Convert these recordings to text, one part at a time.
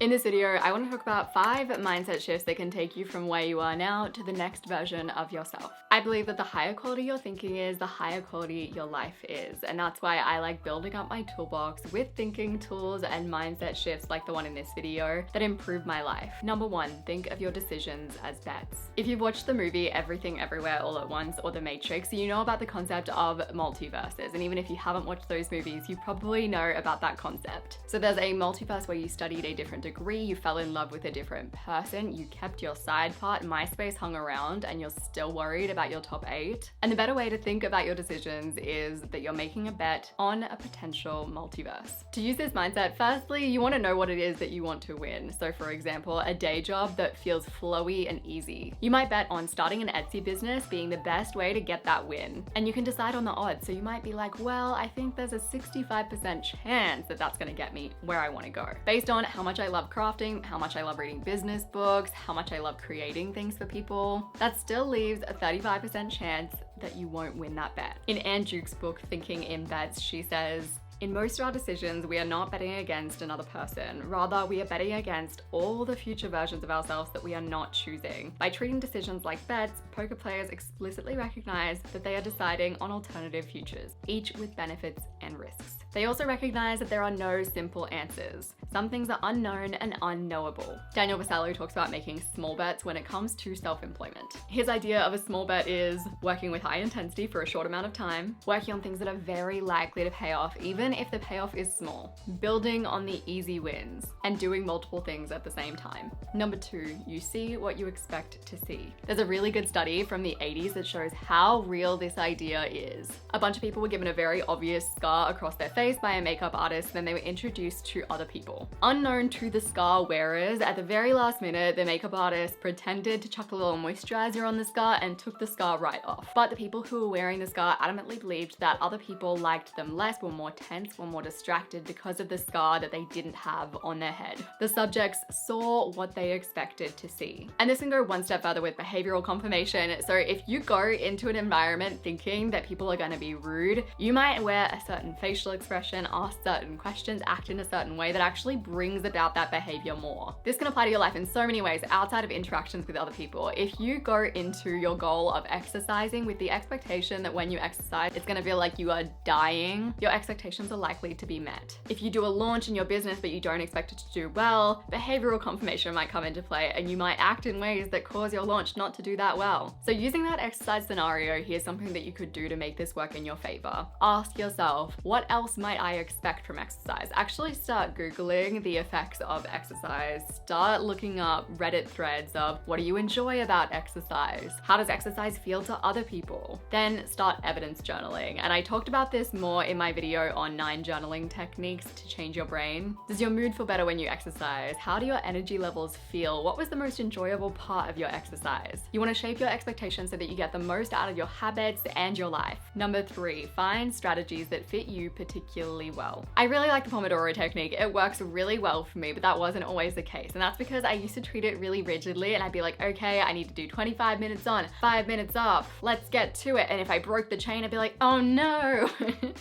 In this video, I want to talk about 5 mindset shifts that can take you from where you are now to the next version of yourself. I believe that the higher quality your thinking is, the higher quality your life is. And that's why I like building up my toolbox with thinking tools and mindset shifts like the one in this video that improve my life. Number 1, think of your decisions as bets. If you've watched the movie Everything Everywhere All at Once or The Matrix, you know about the concept of multiverses. And even if you haven't watched those movies, you probably know about that concept. So there's a multiverse where you studied a different degree, you fell in love with a different person, you kept your side part, MySpace hung around, and you're still worried about your top 8. And the better way to think about your decisions is that you're making a bet on a potential multiverse. To use this mindset, firstly, you want to know what it is that you want to win. So for example, a day job that feels flowy and easy. You might bet on starting an Etsy business being the best way to get that win. And you can decide on the odds. So you might be like, well, I think there's a 65% chance that that's going to get me where I want to go. Based on how much I love crafting, how much I love reading business books, how much I love creating things for people, that still leaves a 35% chance that you won't win that bet. In Anne Duke's book, Thinking in Bets, she says, "In most of our decisions, we are not betting against another person. Rather, we are betting against all the future versions of ourselves that we are not choosing. By treating decisions like bets, poker players explicitly recognize that they are deciding on alternative futures, each with benefits and risks. They also recognize that there are no simple answers. Some things are unknown and unknowable." Daniel Vassallo talks about making small bets when it comes to self-employment. His idea of a small bet is working with high intensity for a short amount of time, working on things that are very likely to pay off, even if the payoff is small, building on the easy wins, and doing multiple things at the same time. Number 2, you see what you expect to see. There's a really good study from the 80s that shows how real this idea is. A bunch of people were given a very obvious scar across their face by a makeup artist, then they were introduced to other people. Unknown to the scar wearers, at the very last minute, the makeup artist pretended to chuck a little moisturizer on the scar and took the scar right off. But the people who were wearing the scar adamantly believed that other people liked them less, were more tense, were more distracted because of the scar that they didn't have on their head. The subjects saw what they expected to see. And this can go one step further with behavioral confirmation. So if you go into an environment thinking that people are going to be rude, you might wear a certain facial expression, ask certain questions, act in a certain way that actually brings about that behavior more. This can apply to your life in so many ways outside of interactions with other people. If you go into your goal of exercising with the expectation that when you exercise, it's going to feel like you are dying, your expectations are likely to be met. If you do a launch in your business but you don't expect it to do well, behavioral confirmation might come into play and you might act in ways that cause your launch not to do that well. So using that exercise scenario, here's something that you could do to make this work in your favor. Ask yourself, what else might I expect from exercise? Actually start Googling the effects of exercise. Start looking up Reddit threads of what do you enjoy about exercise? How does exercise feel to other people? Then start evidence journaling. And I talked about this more in my video on 9 journaling techniques to change your brain. Does your mood feel better when you exercise? How do your energy levels feel? What was the most enjoyable part of your exercise? You want to shape your expectations so that you get the most out of your habits and your life. Number 3, find strategies that fit you particularly well. I really like the Pomodoro technique. It works really well for me, but that wasn't always the case. And that's because I used to treat it really rigidly and I'd be like, okay, I need to do 25 minutes on, 5 minutes off. Let's get to it. And if I broke the chain, I'd be like, oh no,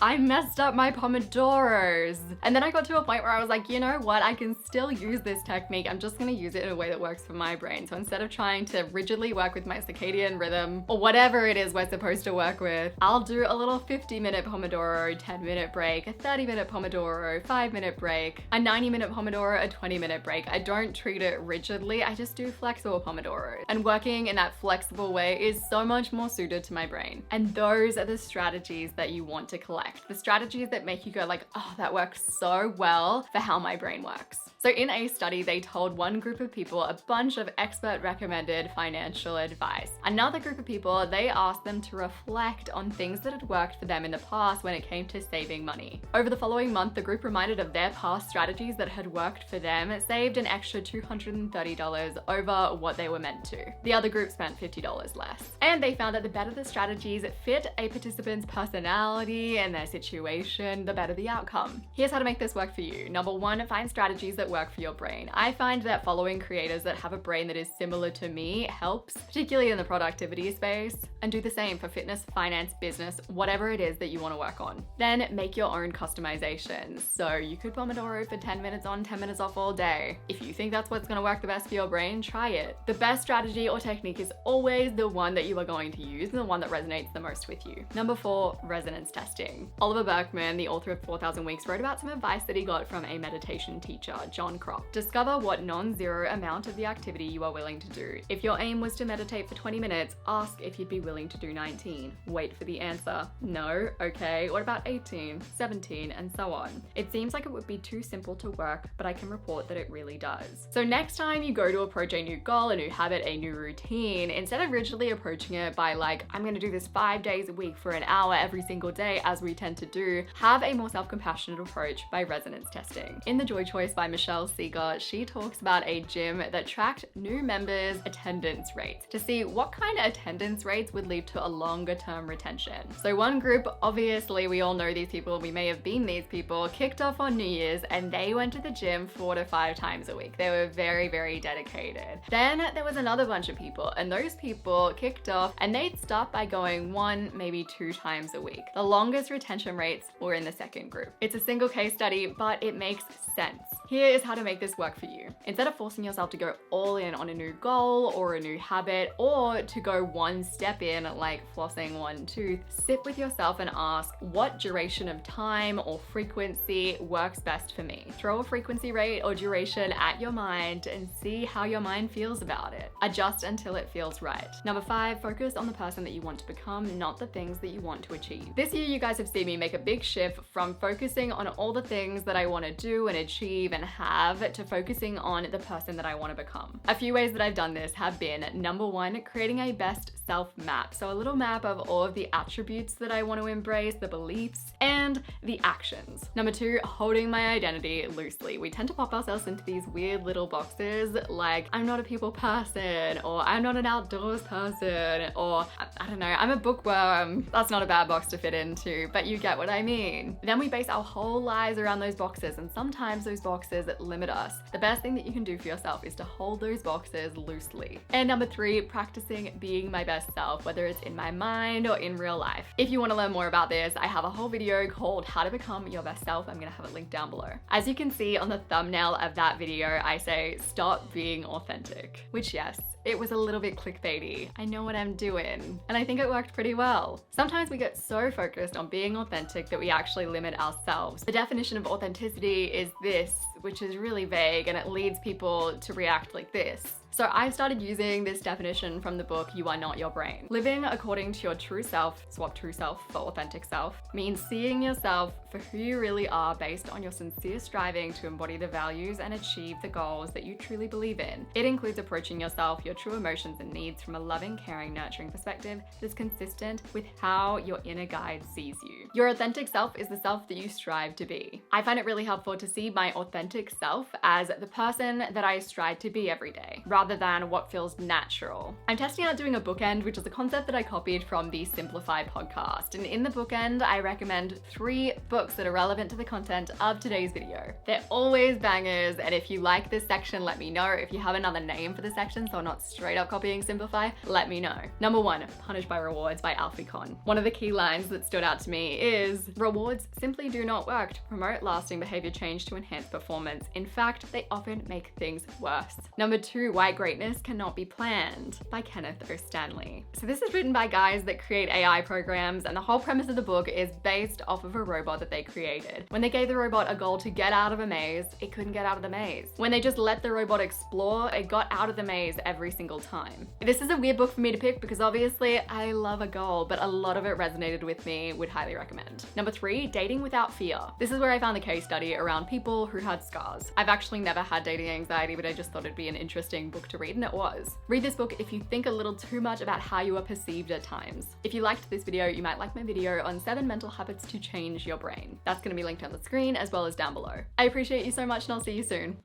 I messed up my Pomodoros. And then I got to a point where I was like, you know what? I can still use this technique. I'm just going to use it in a way that works for my brain. So instead of trying to rigidly work with my circadian rhythm or whatever it is we're supposed to work with, I'll do a little 50-minute Pomodoro, 10-minute break, a 30-minute Pomodoro, 5-minute break, a 90-minute Pomodoro, a 20-minute break. I don't treat it rigidly. I just do flexible Pomodoros. And working in that flexible way is so much more suited to my brain. And those are the strategies that you want to collect. The strategies that make you go like, oh, that works so well for how my brain works. So in a study, they told one group of people a bunch of expert recommended financial advice. Another group of people, they asked them to reflect on things that had worked for them in the past when it came to saving money. Over the following month, the group reminded of their past strategies that had worked for them, saved an extra $230 over what they were meant to. The other group spent $50 less. And they found that the better the strategies fit a participant's personality and their situation, the better the outcome. Here's how to make this work for you. Number 1, find strategies that work work for your brain. I find that following creators that have a brain that is similar to me helps, particularly in the productivity space, and do the same for fitness, finance, business, whatever it is that you want to work on. Then make your own customizations. So you could Pomodoro for 10 minutes on, 10 minutes off all day. If you think that's what's going to work the best for your brain, try it. The best strategy or technique is always the one that you are going to use and the one that resonates the most with you. Number 4, resonance testing. Oliver Burkeman, the author of 4,000 Weeks, wrote about some advice that he got from a meditation teacher, John Croft. Discover what non-zero amount of the activity you are willing to do. If your aim was to meditate for 20 minutes, ask if you'd be willing to do 19. Wait for the answer. No? Okay. What about 18, 17, and so on? It seems like it would be too simple to work, but I can report that it really does. So next time you go to approach a new goal, a new habit, a new routine, instead of rigidly approaching it by like, I'm gonna do this 5 days a week for an hour every single day, as we tend to do, have a more self-compassionate approach by resonance testing. In The Joy Choice by Michelle Seeger, she talks about a gym that tracked new members' attendance rates to see what kind of attendance rates would lead to a longer term retention. So one group, obviously we all know these people, we may have been these people, kicked off on New Year's and they went to the gym 4 to 5 times a week. They were very, very dedicated. Then there was another bunch of people, and those people kicked off and they'd start by going 1, maybe 2 times a week. The longest retention rates were in the second group. It's a single case study, but it makes sense. Here is how to make this work for you. Instead of forcing yourself to go all in on a new goal or a new habit, or to go one step in like flossing one tooth, sit with yourself and ask, what duration of time or frequency works best for me? Throw a frequency rate or duration at your mind and see how your mind feels about it. Adjust until it feels right. Number 5, focus on the person that you want to become, not the things that you want to achieve. This year, you guys have seen me make a big shift from focusing on all the things that I want to do and achieve and have to focusing on the person that I want to become. A few ways that I've done this have been, number 1, creating a best self map. So a little map of all of the attributes that I want to embrace, the beliefs, and the actions. Number 2, holding my identity loosely. We tend to pop ourselves into these weird little boxes like, I'm not a people person, or I'm not an outdoors person, or I don't know, I'm a bookworm. That's not a bad box to fit into, but you get what I mean. Then we base our whole lives around those boxes, and sometimes those boxes limit us. The best thing that you can do for yourself is to hold those boxes loosely. And number 3, practicing being my best self, whether it's in my mind or in real life. If you want to learn more about this, I have a whole video called How to Become Your Best Self. I'm going to have it linked down below. As you can see on the thumbnail of that video, I say, stop being authentic, which yes, it was a little bit clickbaity. I know what I'm doing, and I think it worked pretty well. Sometimes we get so focused on being authentic that we actually limit ourselves. The definition of authenticity is this, which is really vague, and it leads people to react like this. So I started using this definition from the book You Are Not Your Brain. Living according to your true self, swap true self for authentic self, means seeing yourself for who you really are based on your sincere striving to embody the values and achieve the goals that you truly believe in. It includes approaching yourself, your true emotions and needs from a loving, caring, nurturing perspective that's consistent with how your inner guide sees you. Your authentic self is the self that you strive to be. I find it really helpful to see my authentic self as the person that I strive to be every day, rather than what feels natural. I'm testing out doing a bookend, which is a concept that I copied from the Simplify podcast. And in the bookend, I recommend 3 books that are relevant to the content of today's video. They're always bangers, and if you like this section, let me know. If you have another name for the section, so I'm not straight up copying Simplify, let me know. Number 1, Punished by Rewards by Alfie Kohn. One of the key lines that stood out to me is, rewards simply do not work to promote lasting behavior change to enhance performance. In fact, they often make things worse. Number 2, Why Greatness Cannot Be Planned by Kenneth O. Stanley. So this is written by guys that create AI programs, and the whole premise of the book is based off of a robot that they created. When they gave the robot a goal to get out of a maze, it couldn't get out of the maze. When they just let the robot explore, it got out of the maze every single time. This is a weird book for me to pick because obviously I love a goal, but a lot of it resonated with me, would highly recommend. Number 3, Dating Without Fear. This is where I found the case study around people who had scars. I've actually never had dating anxiety, but I just thought it'd be an interesting book to read, and it was. Read this book if you think a little too much about how you are perceived at times. If you liked this video, you might like my video on 7 mental habits to change your brain. That's going to be linked on the screen as well as down below. I appreciate you so much, and I'll see you soon.